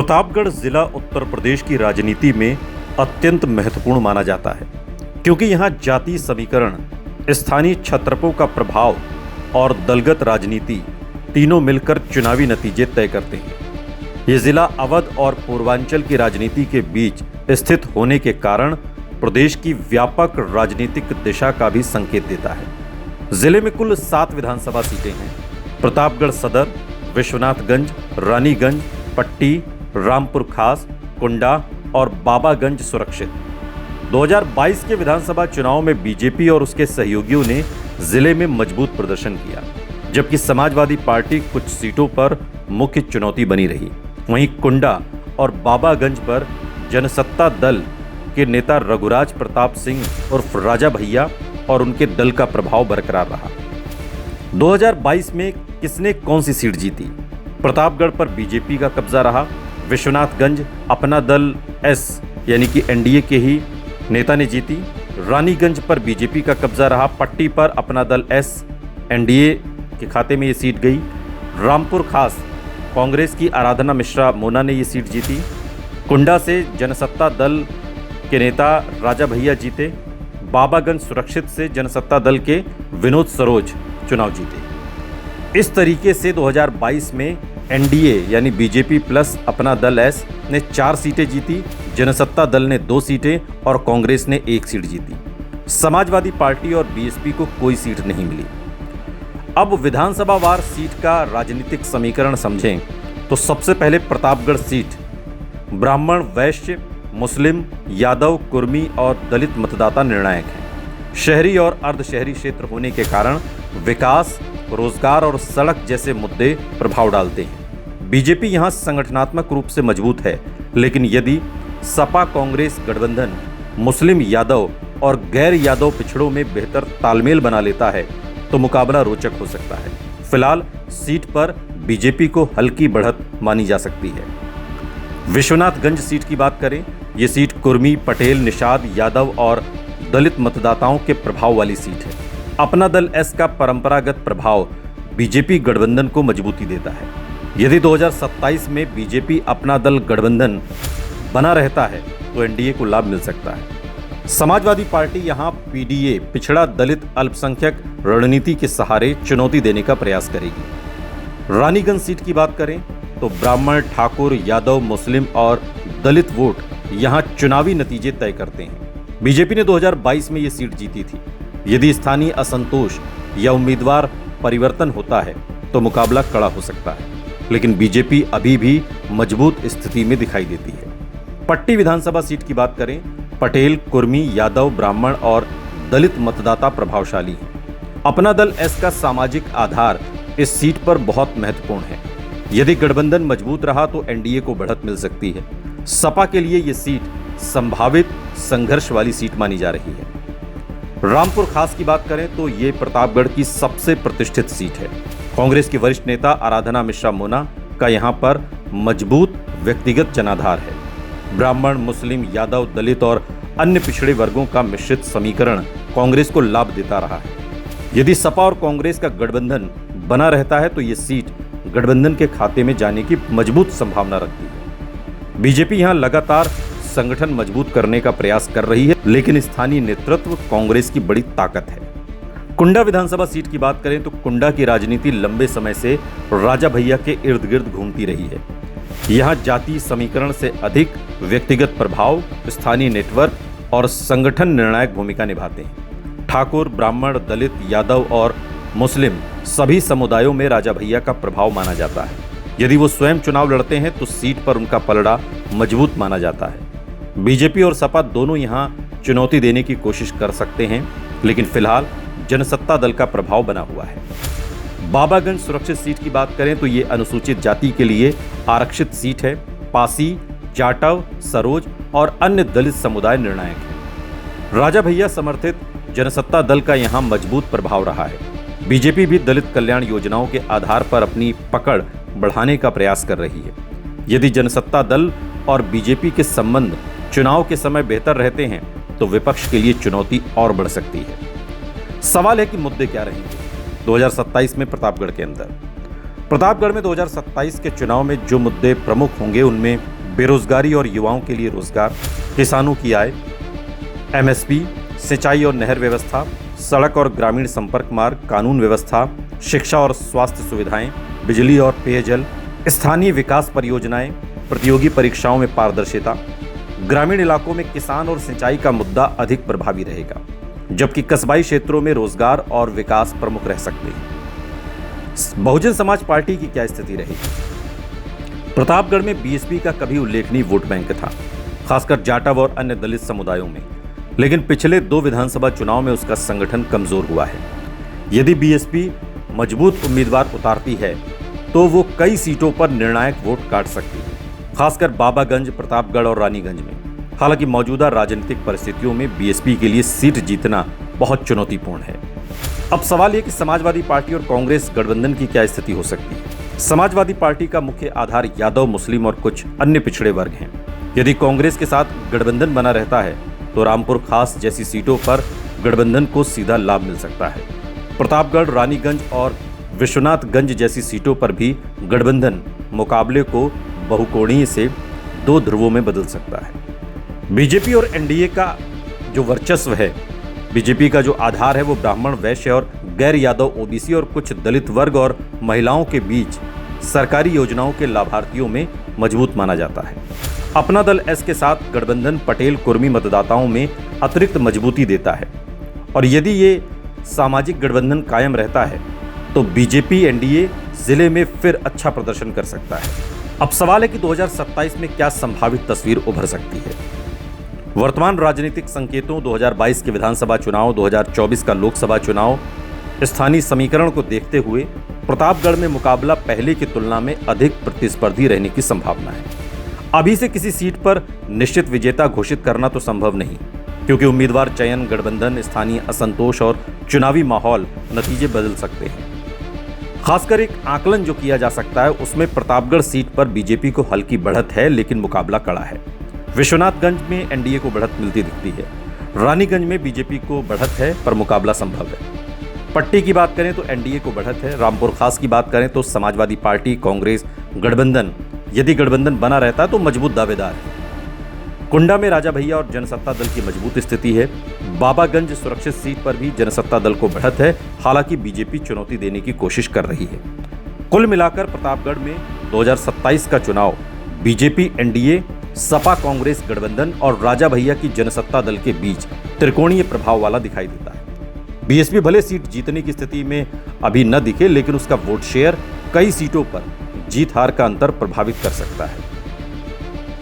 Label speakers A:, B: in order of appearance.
A: प्रतापगढ़ जिला उत्तर प्रदेश की राजनीति में अत्यंत महत्वपूर्ण माना जाता है, क्योंकि यहाँ जातीय समीकरण, स्थानीय क्षत्रपों का प्रभाव और दलगत राजनीति तीनों मिलकर चुनावी नतीजे तय करते हैं। ये जिला अवध और पूर्वांचल की राजनीति के बीच स्थित होने के कारण प्रदेश की व्यापक राजनीतिक दिशा का भी संकेत देता है। जिले में कुल 7 विधानसभा सीटें हैं। प्रतापगढ़ सदर, विश्वनाथगंज, रानीगंज, पट्टी, रामपुर खास, कुंडा और बाबागंज सुरक्षित। 2022 के विधानसभा चुनाव में बीजेपी और उसके सहयोगियों ने जिले में मजबूत प्रदर्शन किया, जबकि समाजवादी पार्टी कुछ सीटों पर मुख्य चुनौती बनी रही। वहीं कुंडा और बाबागंज पर जनसत्ता दल के नेता रघुराज प्रताप सिंह उर्फ राजा भैया और उनके दल का प्रभाव बरकरार रहा। 2022 में किसने कौन सी सीट जीती? प्रतापगढ़ पर बीजेपी का कब्जा रहा। विश्वनाथगंज अपना दल एस यानी कि एनडीए के ही नेता ने जीती। रानीगंज पर बीजेपी का कब्जा रहा। पट्टी पर अपना दल एस एनडीए के खाते में ये सीट गई। रामपुर खास कांग्रेस की आराधना मिश्रा मोना ने ये सीट जीती। कुंडा से जनसत्ता दल के नेता राजा भैया जीते। बाबागंज सुरक्षित से जनसत्ता दल के विनोद सरोज चुनाव जीते। इस तरीके से 2022 में एनडीए यानी बीजेपी प्लस अपना दल एस ने 4 सीटें जीती, जनसत्ता दल ने 2 सीटें और कांग्रेस ने 1 सीट जीती। समाजवादी पार्टी और बीएसपी को कोई सीट नहीं मिली। अब विधानसभा वार सीट का राजनीतिक समीकरण समझें तो सबसे पहले प्रतापगढ़ सीट ब्राह्मण, वैश्य, मुस्लिम, यादव, कुर्मी और दलित मतदाता निर्णायक हैं। शहरी और अर्धशहरी क्षेत्र होने के कारण विकास, रोजगार और सड़क जैसे मुद्दे प्रभाव डालते हैं। बीजेपी यहां संगठनात्मक रूप से मजबूत है, लेकिन यदि सपा कांग्रेस गठबंधन मुस्लिम, यादव और गैर यादव पिछड़ों में बेहतर तालमेल बना लेता है तो मुकाबला रोचक हो सकता है। फिलहाल सीट पर बीजेपी को हल्की बढ़त मानी जा सकती है। विश्वनाथगंज सीट की बात करें, ये सीट कुर्मी, पटेल, निषाद, यादव और दलित मतदाताओं के प्रभाव वाली सीट है। अपना दल एस का परंपरागत प्रभाव बीजेपी गठबंधन को मजबूती देता है। यदि 2027 में बीजेपी अपना दल गठबंधन बना रहता है तो एनडीए को लाभ मिल सकता है। समाजवादी पार्टी यहां पीडीए पिछड़ा दलित अल्पसंख्यक रणनीति के सहारे चुनौती देने का प्रयास करेगी। रानीगंज सीट की बात करें तो ब्राह्मण, ठाकुर, यादव, मुस्लिम और दलित वोट यहां चुनावी नतीजे तय करते हैं। बीजेपी ने 2022 में ये सीट जीती थी। यदि स्थानीय असंतोष या उम्मीदवार परिवर्तन होता है तो मुकाबला कड़ा हो सकता है, लेकिन बीजेपी अभी भी मजबूत स्थिति में दिखाई देती है। पट्टी विधानसभा सीट की बात करें, पटेल, कुर्मी, यादव, ब्राह्मण और दलित मतदाता प्रभावशाली हैं। अपना दल एस का सामाजिक आधार इस सीट पर बहुत महत्वपूर्ण है। यदि गठबंधन मजबूत रहा तो एनडीए को बढ़त मिल सकती है। सपा के लिए ये सीट संभावित संघर्ष वाली सीट मानी जा रही है। रामपुर खास की बात करें तो ये प्रतापगढ़ की सबसे प्रतिष्ठित सीट है। कांग्रेस की वरिष्ठ नेता आराधना मिश्रा मोना का यहाँ पर मजबूत व्यक्तिगत जनाधार है। ब्राह्मण, मुस्लिम, यादव, दलित और अन्य पिछड़े वर्गों का मिश्रित समीकरण कांग्रेस को लाभ देता रहा है। यदि सपा और कांग्रेस का गठबंधन बना रहता है तो ये सीट गठबंधन के खाते में जाने की मजबूत संभावना रखती है। बीजेपी यहाँ लगातार संगठन मजबूत करने का प्रयास कर रही है, लेकिन स्थानीय नेतृत्व कांग्रेस की बड़ी ताकत है। कुंडा विधानसभा सीट की बात करें तो कुंडा की राजनीति लंबे समय से राजा भैया के इर्द गिर्द घूमती रही है। यहाँ जातीय समीकरण से अधिक व्यक्तिगत प्रभाव, स्थानीय नेटवर्क और संगठन निर्णायक भूमिका निभाते हैं। ठाकुर, ब्राह्मण, दलित, यादव और मुस्लिम सभी समुदायों में राजा भैया का प्रभाव माना जाता है। यदि वो स्वयं चुनाव लड़ते हैं तो सीट पर उनका पलड़ा मजबूत माना जाता है। बीजेपी और सपा दोनों यहां चुनौती देने की कोशिश कर सकते हैं, लेकिन फिलहाल जनसत्ता दल का प्रभाव बना हुआ है। बाबागंज सुरक्षित सीट की बात करें तो ये अनुसूचित जाति के लिए आरक्षित सीट है। पासी, जाटव, सरोज और अन्य दलित समुदाय निर्णायक हैं। राजा भैया समर्थित जनसत्ता दल का यहाँ मजबूत प्रभाव रहा है। बीजेपी भी दलित कल्याण योजनाओं के आधार पर अपनी पकड़ बढ़ाने का प्रयास कर रही है। यदि जनसत्ता दल और बीजेपी के संबंध चुनाव के समय बेहतर रहते हैं तो विपक्ष के लिए चुनौती और बढ़ सकती है। सवाल है कि मुद्दे क्या रहेंगे 2027 में प्रतापगढ़ के अंदर। प्रतापगढ़ में 2027 के चुनाव में जो मुद्दे प्रमुख होंगे उनमें बेरोजगारी और युवाओं के लिए रोजगार, किसानों की आय, एमएसपी, सिंचाई और नहर व्यवस्था, सड़क और ग्रामीण संपर्क मार्ग, कानून व्यवस्था, शिक्षा और स्वास्थ्य सुविधाएं, बिजली और पेयजल, स्थानीय विकास परियोजनाएं, प्रतियोगी परीक्षाओं में पारदर्शिता। ग्रामीण इलाकों में किसान और सिंचाई का मुद्दा अधिक प्रभावी रहेगा, जबकि कस्बाई क्षेत्रों में रोजगार और विकास प्रमुख रह सकते हैं। बहुजन समाज पार्टी की क्या स्थिति रहेगी? प्रतापगढ़ में बीएसपी का कभी उल्लेखनीय वोट बैंक था, खासकर जाटव और अन्य दलित समुदायों में, लेकिन पिछले 2 विधानसभा चुनाव में उसका संगठन कमजोर हुआ है। यदि बीएसपी मजबूत उम्मीदवार उतारती है तो वो कई सीटों पर निर्णायक वोट काट सकती है, खासकर बाबागंज, प्रतापगढ़ और रानीगंज में। हालांकि मौजूदा राजनीतिक परिस्थितियों में बीएसपी के लिए सीट जीतना बहुत चुनौतीपूर्ण है। अब सवाल यह कि समाजवादी पार्टी और कांग्रेस गठबंधन की क्या स्थिति हो सकती है। समाजवादी पार्टी का मुख्य आधार यादव, मुस्लिम और कुछ अन्य पिछड़े वर्ग हैं। यदि कांग्रेस के साथ गठबंधन बना रहता है तो रामपुर खास जैसी सीटों पर गठबंधन को सीधा लाभ मिल सकता है। प्रतापगढ़, रानीगंज और विश्वनाथगंज जैसी सीटों पर भी गठबंधन मुकाबले को बहुकोणीय से 2 ध्रुवों में बदल सकता है। बीजेपी और एनडीए का जो वर्चस्व है, बीजेपी का जो आधार है वो ब्राह्मण, वैश्य और गैर यादव, ओबीसी और कुछ दलित वर्ग और महिलाओं के बीच सरकारी योजनाओं के लाभार्थियों में मजबूत माना जाता है। अपना दल एस के साथ गठबंधन पटेल कुर्मी मतदाताओं में अतिरिक्त मजबूती देता है, और यदि ये सामाजिक गठबंधन कायम रहता है तो बीजेपी एनडीए जिले में फिर अच्छा प्रदर्शन कर सकता है। अब सवाल है कि 2027 में क्या संभावित तस्वीर उभर सकती है। वर्तमान राजनीतिक संकेतों, 2022 के विधानसभा चुनाव, 2024 का लोकसभा चुनाव, स्थानीय समीकरण को देखते हुए प्रतापगढ़ में मुकाबला पहले की तुलना में अधिक प्रतिस्पर्धी रहने की संभावना है। अभी से किसी सीट पर निश्चित विजेता घोषित करना तो संभव नहीं, क्योंकि उम्मीदवार चयन, गठबंधन, स्थानीय असंतोष और चुनावी माहौल नतीजे बदल सकते हैं। खासकर एक आकलन जो किया जा सकता है उसमें प्रतापगढ़ सीट पर बीजेपी को हल्की बढ़त है, लेकिन मुकाबला कड़ा है। विश्वनाथगंज में एनडीए को बढ़त मिलती दिखती है। रानीगंज में बीजेपी को बढ़त है पर मुकाबला संभव है। पट्टी की बात करें तो एनडीए को बढ़त है। रामपुर खास की बात करें तो समाजवादी पार्टी, कांग्रेस गठबंधन, यदि गठबंधन बना रहता है तो मजबूत दावेदार है। कुंडा में राजा भैया और जनसत्ता दल की मजबूत स्थिति है। बाबागंज सुरक्षित सीट पर भी जनसत्ता दल को बढ़त है, हालांकि बीजेपी चुनौती देने की कोशिश कर रही है। कुल मिलाकर प्रतापगढ़ में 2027 का चुनाव बीजेपी एनडीए, सपा कांग्रेस गठबंधन और राजा भैया की जनसत्ता दल के बीच त्रिकोणीय प्रभाव वाला दिखाई देता है। बीएसपी भले सीट जीतने की स्थिति में अभी न दिखे, लेकिन उसका वोट शेयर कई सीटों पर जीत हार का अंतर प्रभावित कर सकता है।